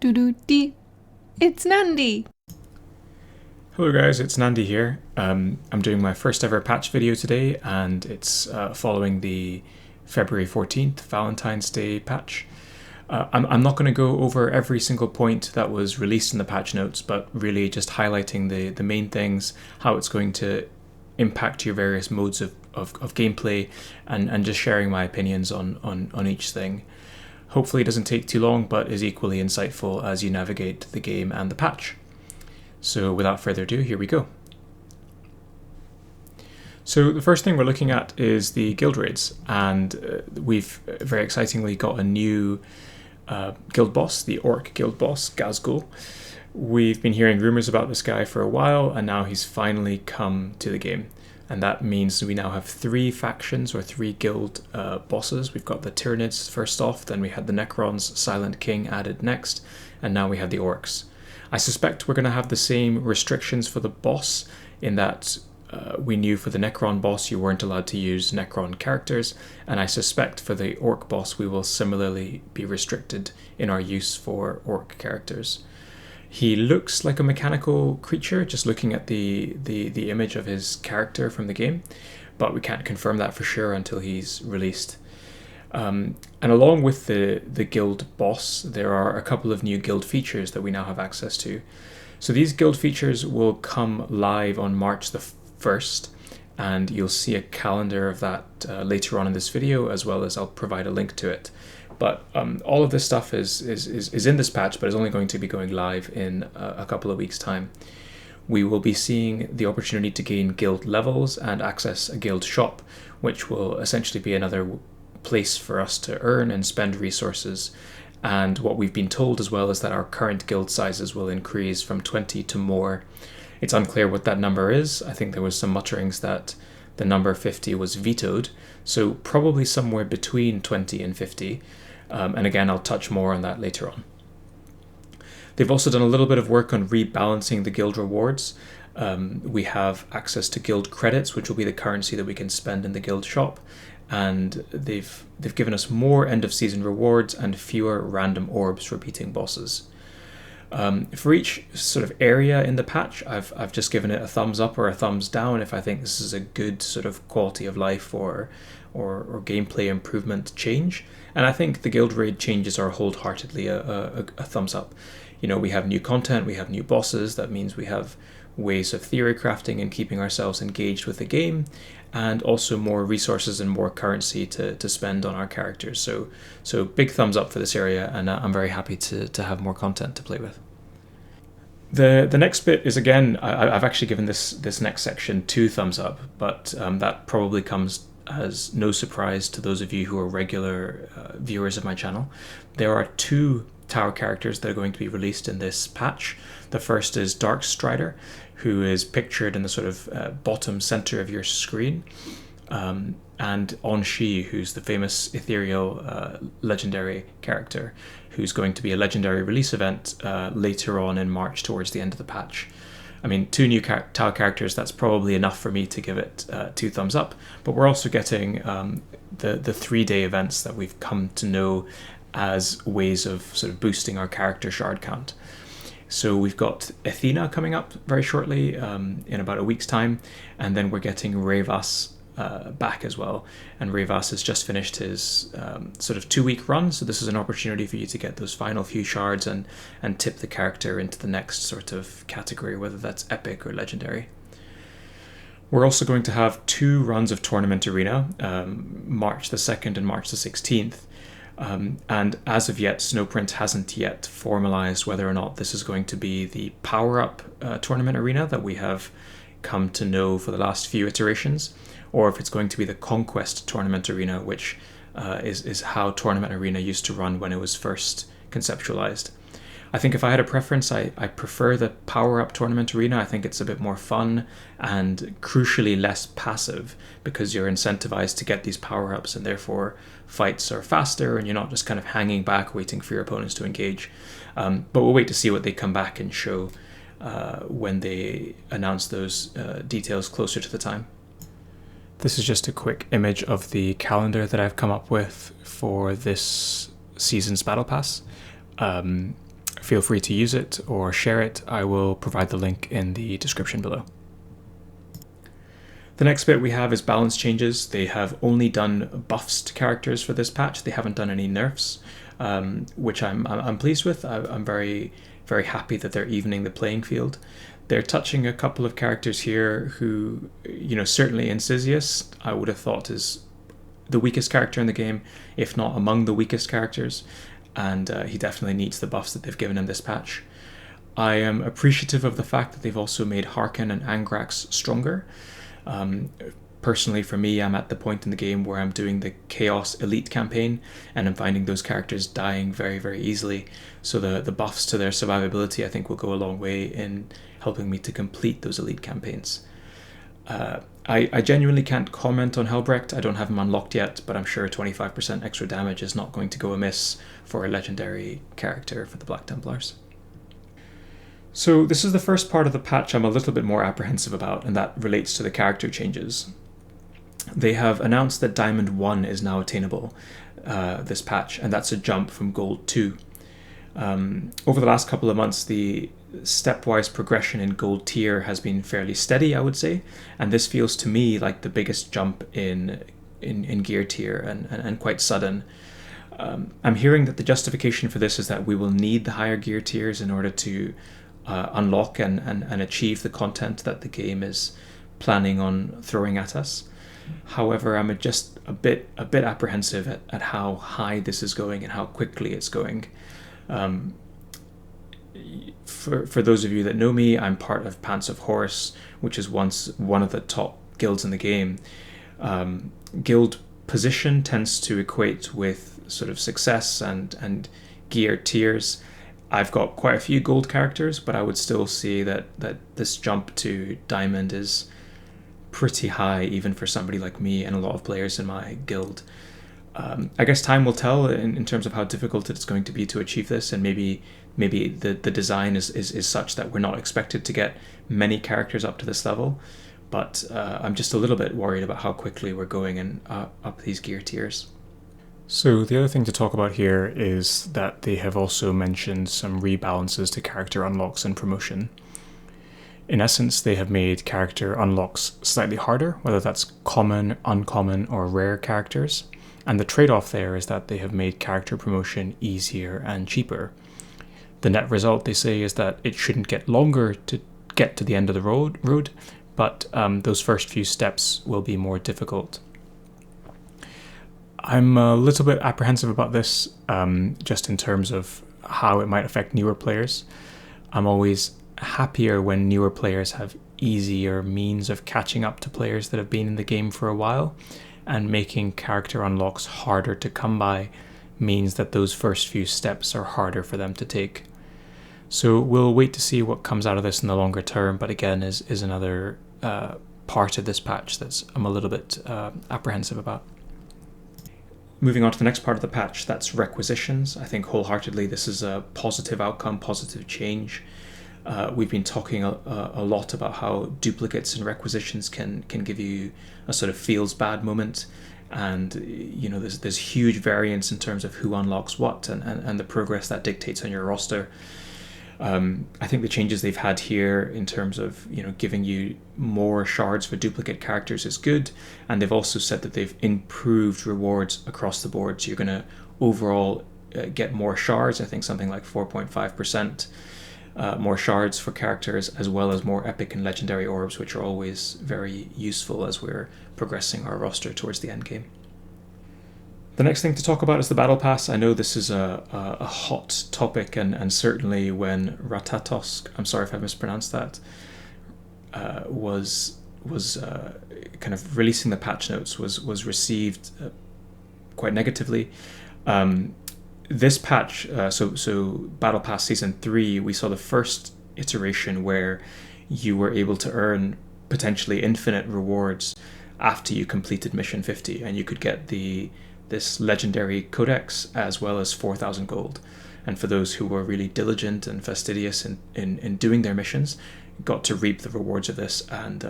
Doo-doo-dee. It's Nandi! Hello guys, it's Nandi here. I'm doing my first ever patch video today, and it's following the February 14th Valentine's Day patch. I'm not going to go over every single point that was released in the patch notes, but really just highlighting the main things, how it's going to impact your various modes of gameplay, and just sharing my opinions on each thing. Hopefully it doesn't take too long, but is equally insightful as you navigate the game and the patch. So without further ado, here we go. So the first thing we're looking at is the guild raids, and we've very excitingly got a new guild boss, the Orc guild boss, Gazgul. We've been hearing rumors about this guy for a while, and now he's finally come to the game. And that means we now have 3 factions, or 3 guild bosses. We've got the Tyranids first off, then we had the Necrons, Silent King added next, and now we have the Orcs. I suspect we're going to have the same restrictions for the boss, in that we knew for the Necron boss you weren't allowed to use Necron characters, and I suspect for the Orc boss we will similarly be restricted in our use for Orc characters. He looks like a mechanical creature, just looking at the image of his character from the game, but we can't confirm that for sure until he's released. And along with the guild boss, there are a couple of new guild features that we now have access to. So these guild features will come live on March the 1st, and you'll see a calendar of that later on in this video, as well as I'll provide a link to it. But all of this stuff is in this patch, but is only going to be going live in a couple of weeks' time. We will be seeing the opportunity to gain guild levels and access a guild shop, which will essentially be another place for us to earn and spend resources. And what we've been told as well is that our current guild sizes will increase from 20 to more. It's unclear what that number is. I think there was some mutterings that the number 50 was vetoed, so probably somewhere between 20 and 50. And again, I'll touch more on that later on. They've also done a little bit of work on rebalancing the guild rewards. We have access to guild credits, which will be the currency that we can spend in the guild shop, and they've given us more end of season rewards and fewer random orbs for beating bosses. For each sort of area in the patch, I've just given it a thumbs up or a thumbs down if I think this is a good sort of quality of life or gameplay improvement change. And I think the guild raid changes are wholeheartedly a thumbs up. You know, we have new content, we have new bosses. That means we have ways of theory crafting and keeping ourselves engaged with the game, and also more resources and more currency to spend on our characters. So big thumbs up for this area, and I'm very happy to have more content to play with. The next bit is, again, I've actually given this next section 2 thumbs up, but that probably comes as no surprise to those of you who are regular viewers of my channel. There are 2 tower characters that are going to be released in this patch. The first is Dark Strider, who is pictured in the sort of bottom center of your screen, and Onshi, who's the famous ethereal legendary character, who's going to be a legendary release event later on in March towards the end of the patch. I mean, 2 new tower characters, that's probably enough for me to give it 2 thumbs up, but we're also getting the 3-day events that we've come to know as ways of sort of boosting our character shard count. So we've got Athena coming up very shortly, in about a week's time, and then we're getting Revas back as well. And Revas has just finished his sort of 2-week run, so this is an opportunity for you to get those final few shards and tip the character into the next sort of category, whether that's epic or legendary. We're also going to have 2 runs of Tournament Arena, March the 2nd and March the 16th. And as of yet, Snowprint hasn't yet formalized whether or not this is going to be the power-up Tournament Arena that we have come to know for the last few iterations, or if it's going to be the Conquest Tournament Arena, which is how Tournament Arena used to run when it was first conceptualized. I think if I had a preference, I prefer the power-up Tournament Arena. I think it's a bit more fun and crucially less passive, because you're incentivized to get these power-ups, and therefore fights are faster and you're not just kind of hanging back waiting for your opponents to engage. But we'll wait to see what they come back and show when they announce those details closer to the time. This is just a quick image of the calendar that I've come up with for this season's Battle Pass. feel free to use it or share it. I will provide the link in the description below. The next bit we have is balance changes. They have only done buffs to characters for this patch. They haven't done any nerfs, which I'm pleased with. I'm very, very happy that they're evening the playing field. They're touching a couple of characters here who, certainly Incisius, I would have thought is the weakest character in the game, if not among the weakest characters, and he definitely needs the buffs that they've given him this patch. I am appreciative of the fact that they've also made Harken and Angrax stronger. Personally, for me, I'm at the point in the game where I'm doing the Chaos Elite campaign, and I'm finding those characters dying very, very easily. So the buffs to their survivability, I think, will go a long way in helping me to complete those Elite campaigns. I genuinely can't comment on Helbrecht. I don't have him unlocked yet, but I'm sure 25% extra damage is not going to go amiss for a legendary character for the Black Templars. So this is the first part of the patch I'm a little bit more apprehensive about, and that relates to the character changes. They have announced that Diamond 1 is now attainable this patch, and that's a jump from Gold 2. Over the last couple of months, the stepwise progression in Gold tier has been fairly steady, I would say, and this feels to me like the biggest jump in gear tier and quite sudden. I'm hearing that the justification for this is that we will need the higher gear tiers in order to unlock and achieve the content that the game is planning on throwing at us. However, I'm just a bit apprehensive at how high this is going and how quickly it's going. For those of you that know me, I'm part of Pants of Horus, which is once one of the top guilds in the game. Guild position tends to equate with sort of success and gear tiers. I've got quite a few gold characters, but I would still say that this jump to diamond is pretty high, even for somebody like me and a lot of players in my guild. I guess time will tell in terms of how difficult it's going to be to achieve this, and maybe the design is such that we're not expected to get many characters up to this level, but I'm just a little bit worried about how quickly we're going and up these gear tiers. So the other thing to talk about here is that they have also mentioned some rebalances to character unlocks and promotion. In essence, they have made character unlocks slightly harder, whether that's common, uncommon, or rare characters. And the trade-off there is that they have made character promotion easier and cheaper. The net result, they say, is that it shouldn't get longer to get to the end of the road, but those first few steps will be more difficult. I'm a little bit apprehensive about this, just in terms of how it might affect newer players. I'm always happier when newer players have easier means of catching up to players that have been in the game for a while, and making character unlocks harder to come by means that those first few steps are harder for them to take. So we'll wait to see what comes out of this in the longer term, but again is another part of this patch that's I'm a little bit apprehensive about. Moving on to the next part of the patch, that's Requisitions. I think wholeheartedly this is a positive outcome, positive change. We've been talking a lot about how duplicates and requisitions can give you a sort of feels bad moment, and there's huge variance in terms of who unlocks what and the progress that dictates on your roster. I think the changes they've had here in terms of giving you more shards for duplicate characters is good, and they've also said that they've improved rewards across the board, so you're going to overall get more shards. I think something like 4.5%. More shards for characters, as well as more epic and legendary orbs, which are always very useful as we're progressing our roster towards the end game. The next thing to talk about is the Battlepass. I know this is a hot topic, and certainly when Ratatosk, I'm sorry if I mispronounced that, was kind of releasing the patch notes, was received quite negatively. This patch, so Battle Pass Season 3, we saw the first iteration where you were able to earn potentially infinite rewards after you completed Mission 50, and you could get this legendary codex as well as 4,000 gold. And for those who were really diligent and fastidious in doing their missions, got to reap the rewards of this, and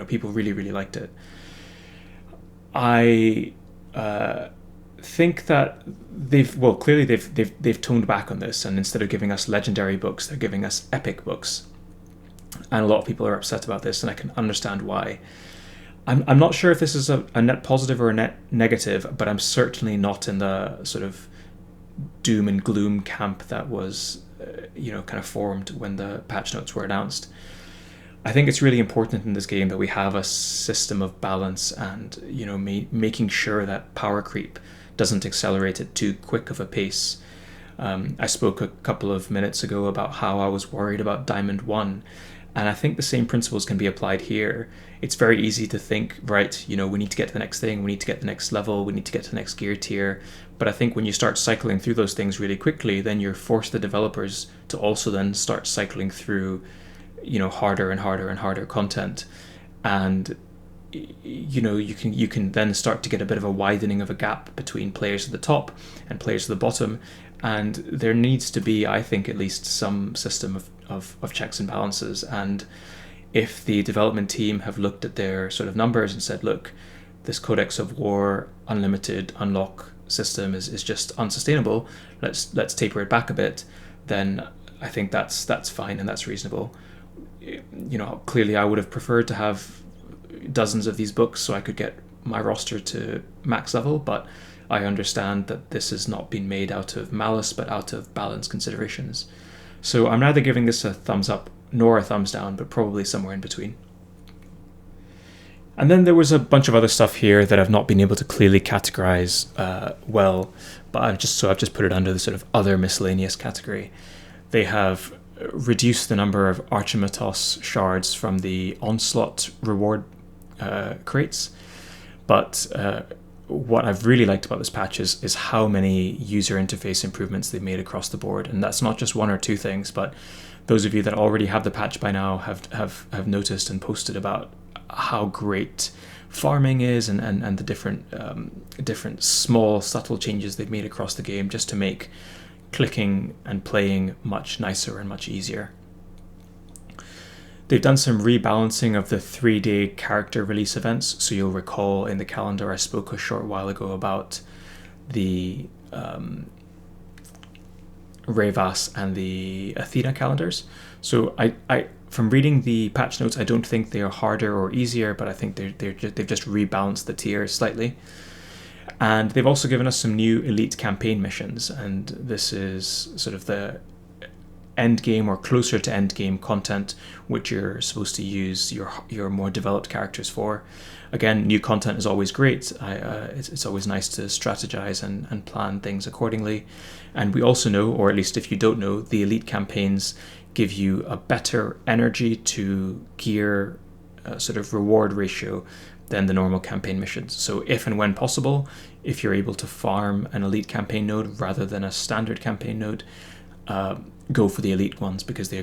people really, really liked it. I think that clearly they've toned back on this, and instead of giving us legendary books, they're giving us epic books, and a lot of people are upset about this, and I can understand why. I'm not sure if this is a net positive or a net negative, but I'm certainly not in the sort of doom and gloom camp that was kind of formed when the patch notes were announced. I think it's really important in this game that we have a system of balance and making sure that power creep doesn't accelerate at too quick of a pace. I spoke a couple of minutes ago about how I was worried about Diamond 1, and I think the same principles can be applied here. It's very easy to think, right, we need to get to the next thing, we need to get to the next level, we need to get to the next gear tier. But I think when you start cycling through those things really quickly, then you're forced the developers to also then start cycling through harder and harder and harder content, and you can then start to get a bit of a widening of a gap between players at the top and players at the bottom, and there needs to be, I think, at least some system of checks and balances. And if the development team have looked at their sort of numbers and said, look, this Codex of War unlimited unlock system is just unsustainable, let's taper it back a bit, then I think that's fine and that's reasonable. Clearly I would have preferred to have dozens of these books so I could get my roster to max level, but I understand that this has not been made out of malice but out of balance considerations. So I'm neither giving this a thumbs up nor a thumbs down, but probably somewhere in between. And then there was a bunch of other stuff here that I've not been able to clearly categorize well, but I've just put it under the sort of other miscellaneous category. They have reduced the number of Archimatos shards from the Onslaught reward crates, but what I've really liked about this patch is how many user interface improvements they've made across the board, and that's not just one or two things, but those of you that already have the patch by now have noticed and posted about how great farming is and the different small subtle changes they've made across the game just to make clicking and playing much nicer and much easier. They've done some rebalancing of the 3-day character release events. So you'll recall in the calendar I spoke a short while ago about the Revas and the Athena calendars. So I from reading the patch notes, I don't think they are harder or easier, but I think they've just rebalanced the tiers slightly. And they've also given us some new elite campaign missions, and this is sort of the end game or closer to end game content which you're supposed to use your more developed characters for. Again, new content is always great. It's always nice to strategize and plan things accordingly. And we also know, or at least if you don't know, the elite campaigns give you a better energy to gear sort of reward ratio than the normal campaign missions. So if and when possible, if you're able to farm an elite campaign node rather than a standard campaign node, go for the elite ones because they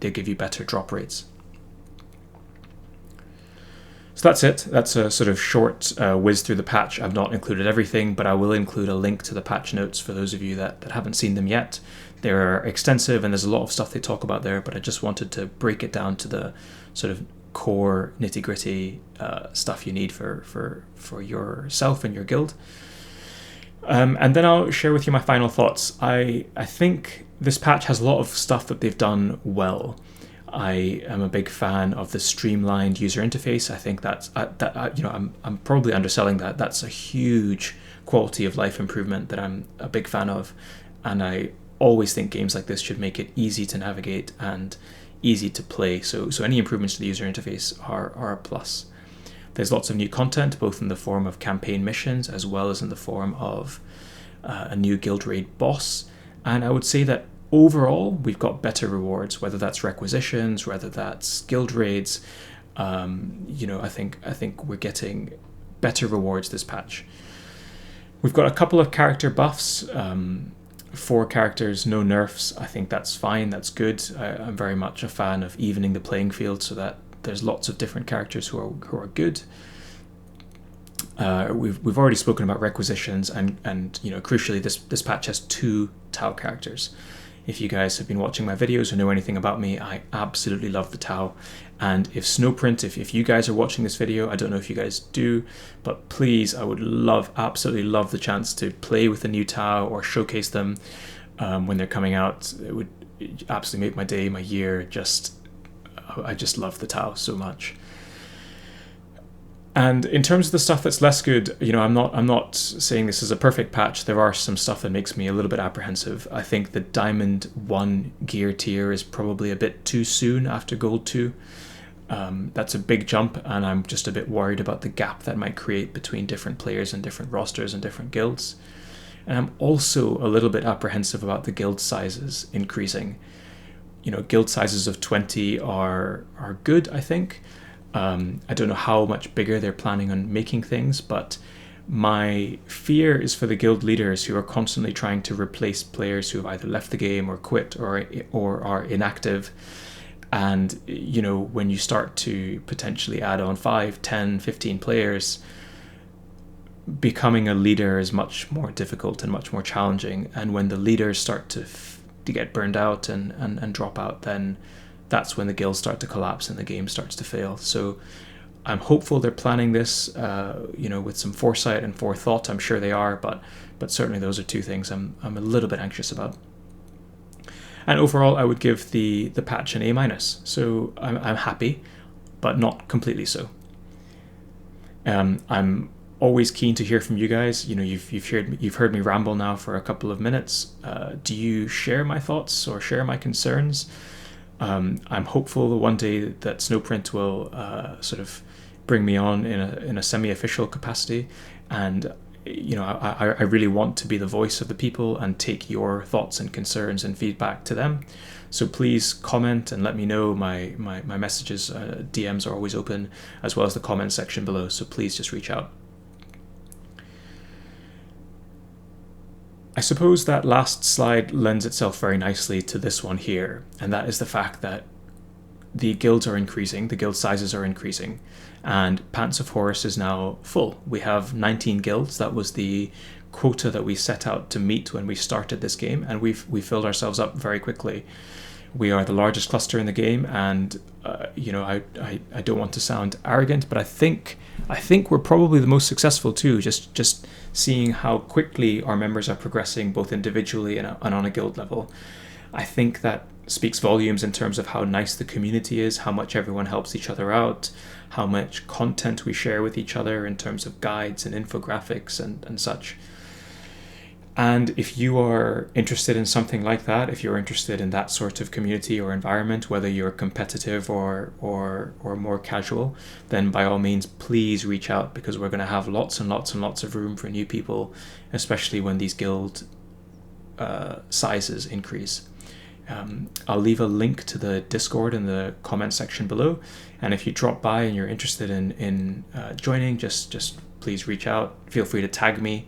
give you better drop rates. So that's it. That's a sort of short whiz through the patch. I've not included everything, but I will include a link to the patch notes for those of you that haven't seen them yet. They're extensive and there's a lot of stuff they talk about there, but I just wanted to break it down to the sort of core nitty-gritty stuff you need for yourself and your guild. And then I'll share with you my final thoughts. I think this patch has a lot of stuff that they've done well. I am a big fan of the streamlined user interface. I think I'm probably underselling that. That's a huge quality of life improvement that I'm a big fan of, and I always think games like this should make it easy to navigate and easy to play. So any improvements to the user interface are a plus. There's lots of new content, both in the form of campaign missions as well as in the form of a new guild raid boss. And I would say that overall, we've got better rewards, whether that's requisitions, whether that's guild raids. I think we're getting better rewards this patch. We've got a couple of character buffs. 4 characters, no nerfs. I think that's fine. That's good. I'm very much a fan of evening the playing field so that there's lots of different characters who are good. We've already spoken about requisitions, and crucially, this patch has 2 Tau characters. If you guys have been watching my videos or know anything about me, I absolutely love the Tau. And if Snowprint, if you guys are watching this video, I don't know if you guys do, but please, I would absolutely love the chance to play with the new Tau or showcase them when they're coming out. It would absolutely make my day, my year. I just love the Tau so much. And in terms of the stuff that's less good, I'm not saying this is a perfect patch. There are some stuff that makes me a little bit apprehensive. I think the Diamond 1 gear tier is probably a bit too soon after Gold 2. That's a big jump, and I'm just a bit worried about the gap that might create between different players and different rosters and different guilds. And I'm also a little bit apprehensive about the guild sizes increasing. Guild sizes of 20 are good, I think. I don't know how much bigger they're planning on making things, but my fear is for the guild leaders who are constantly trying to replace players who have either left the game or quit or are inactive. And, when you start to potentially add on 5, 10, 15 players, becoming a leader is much more difficult and much more challenging. And when the leaders start to get burned out and drop out, then that's when the guilds start to collapse and the game starts to fail. So I'm hopeful they're planning this, with some foresight and forethought. I'm sure they are, but certainly those are two things I'm a little bit anxious about. And overall, I would give the patch an A-. So I'm happy, but not completely so. I'm always keen to hear from you guys. You've heard me ramble now for a couple of minutes. Do you share my thoughts or share my concerns? I'm hopeful that one day that Snowprint will sort of bring me on in a semi-official capacity, and I really want to be the voice of the people and take your thoughts and concerns and feedback to them. So please comment and let me know. My messages, DMs are always open, as well as the comment section below. So please just reach out. I suppose that last slide lends itself very nicely to this one here, and that is the fact that the guilds are increasing, the guild sizes are increasing, and Pants of Horus is now full. We have 19 guilds. That was the quota that we set out to meet when we started this game, and we filled ourselves up very quickly. We are the largest cluster in the game, and I don't want to sound arrogant, but I think we're probably the most successful too. Just seeing how quickly our members are progressing, both individually and on a guild level, I think that speaks volumes in terms of how nice the community is, how much everyone helps each other out, how much content we share with each other in terms of guides and infographics and such. And if you are interested in something like that, if you're interested in that sort of community or environment, whether you're competitive or more casual, then by all means, please reach out, because we're going to have lots and lots and lots of room for new people, especially when these guild sizes increase. I'll leave a link to the Discord in the comment section below, and if you drop by and you're interested in joining, just please reach out. Feel free to tag me.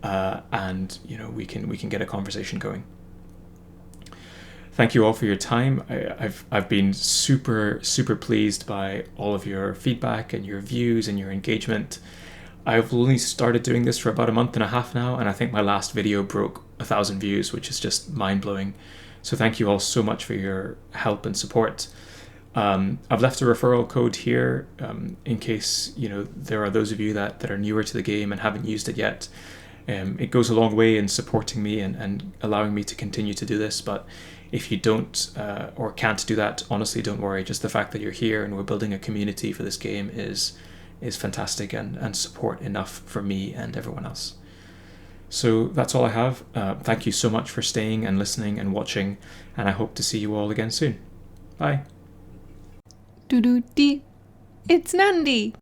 And we can get a conversation going. Thank you all for your time. I've been super pleased by all of your feedback and your views and your engagement. I've only started doing this for about a month and a half now, and I think my last video broke 1,000 views, which is just mind-blowing. So thank you all so much for your help and support. I've left a referral code here in case there are those of you that are newer to the game and haven't used it yet. It goes a long way in supporting me and allowing me to continue to do this. But if you don't or can't do that, honestly, don't worry. Just the fact that you're here and we're building a community for this game is fantastic and support enough for me and everyone else. So that's all I have. Thank you so much for staying and listening and watching, and I hope to see you all again soon. Bye. Doo-doo-dee. It's Nandi.